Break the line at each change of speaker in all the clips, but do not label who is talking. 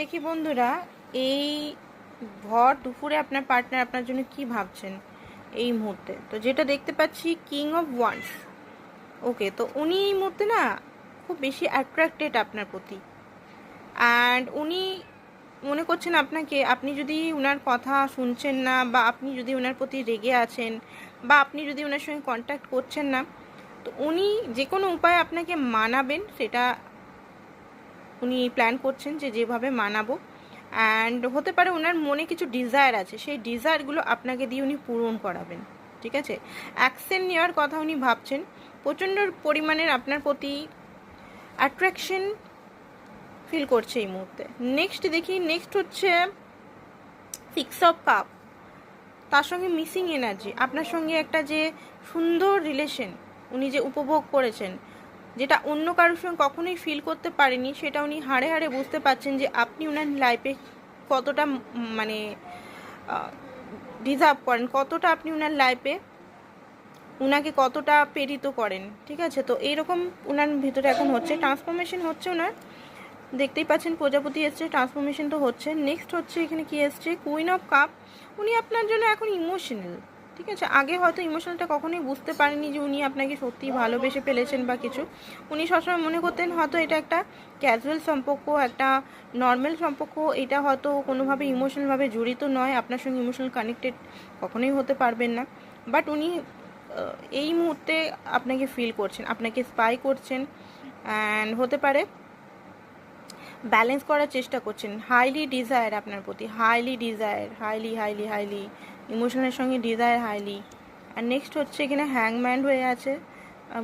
দেখি বন্ধুরা, এই ভর দুপুরে আপনার পার্টনার আপনার জন্য কি ভাবছেন এই মুহূর্তে। তো যেটা দেখতে পাচ্ছি, কিং অফ ওয়ান্স। ওকে, তো উনি এই মুহূর্তে না খুব বেশি অ্যাট্রাক্টেড আপনার প্রতি। অ্যান্ড উনি মনে করছেন আপনাকে, আপনি যদি ওনার কথা শুনছেন না, বা আপনি যদি ওনার প্রতি রেগে আছেন, বা আপনি যদি ওনার সঙ্গে কন্ট্যাক্ট করছেন না, তো উনি যে কোনো উপায়ে আপনাকে মানাবেন, সেটা উনি প্ল্যান করছেন যে যেভাবে মানাবো। অ্যান্ড হতে পারে ওনার মনে কিছু ডিজায়ার আছে, সেই ডিজায়ারগুলো আপনাকে দিয়ে উনি পূরণ করাবেন। ঠিক আছে, অ্যাকশন নেওয়ার কথা উনি ভাবছেন। প্রচণ্ড পরিমাণের আপনার প্রতি অ্যাট্রাকশন ফিল করছে এই মুহূর্তে। নেক্সট দেখি, নেক্সট হচ্ছে 6 অফ কাপ। তার সঙ্গে মিসিং এনার্জি, আপনার সঙ্গে একটা যে সুন্দর রিলেশন উনি যে উপভোগ করেছেন, যেটা অন্য কারোর সঙ্গে কখনোই ফিল করতে পারেনি, সেটা উনি হাড়ে হাড়ে বুঝতে পারছেন যে আপনি ওনার লাইফে কতটা মানে ডিজার্ভ করেন, কতটা আপনি ওনার লাইফে ওনাকে কতটা প্রেরিত করেন। ঠিক আছে, তো এইরকম ওনার ভিতরে এখন হচ্ছে, ট্রান্সফরমেশন হচ্ছে ওনার। দেখতেই পাচ্ছেন প্রজাপতি এসছে, ট্রান্সফরমেশন তো হচ্ছে। নেক্সট হচ্ছে এখানে কি এসছে, কুইন অফ কাপ। উনি আপনার জন্য এখন ইমোশনাল। ঠিক আছে, আগে হয়তো ইমোশনালটা কখনোই বুঝতে পারেনি যে উনি আপনাকে সত্যিই ভালোবেসে ফেলেছেন বা কিছু। উনি সবসময় মনে করতেন হয়তো এটা একটা ক্যাজুয়াল সম্পর্ক, একটা নর্মাল সম্পর্ক, এটা হয়তো কোনোভাবে ইমোশনালভাবে জড়িত নয়, আপনার সঙ্গে ইমোশনাল কানেক্টেড কখনোই হতে পারবেন না। বাট উনি এই মুহূর্তে আপনাকে ফিল করছেন, আপনাকে স্পাই করছেন। অ্যান্ড হতে পারে ব্যালেন্স করার চেষ্টা করছেন। হাইলি ডিজায়ার আপনার প্রতি, highly desire, highly highly highly ইমোশনের সঙ্গে ডিজায়ার হাইলি। আর নেক্সট হচ্ছে এখানে হ্যাংম্যান হয়ে আছে,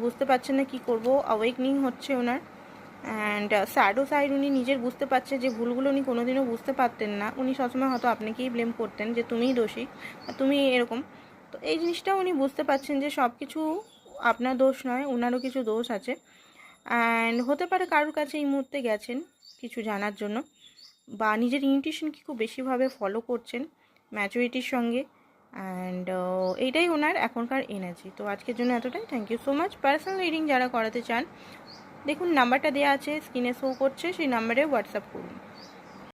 বুঝতে পারছেন না কী করবো, অ্যাওয়েকনিং হচ্ছে ওনার। অ্যান্ড স্যাডো সাইড, উনি নিজের বুঝতে পারছে যে ভুলগুলো উনি কোনোদিনও বুঝতে পারতেন না, উনি সবসময় হয়তো আপনাকেই ব্লেম করতেন যে তুমিই দোষী, তুমি এরকম। তো এই জিনিসটা উনি বুঝতে পারছেন যে সব কিছু আপনার দোষ নয়, ওনারও কিছু দোষ আছে। অ্যান্ড হতে পারে কারোর কাছে এই মুহূর্তে গেছেন কিছু জানার জন্য, বা নিজের ইনটিউশনকে খুব বেশিভাবে ফলো করছেন ম্যাচুরিটির সঙ্গে। অ্যান্ড এইটাই ওনার এখনকার এনার্জি। তো আজকের জন্য এতটাই। Thank you so much. Personal reading যারা করাতে চান, দেখুন নাম্বারটা দেওয়া আছে, স্ক্রিনে শো করছে, সেই নাম্বারে হোয়াটসঅ্যাপ করুন।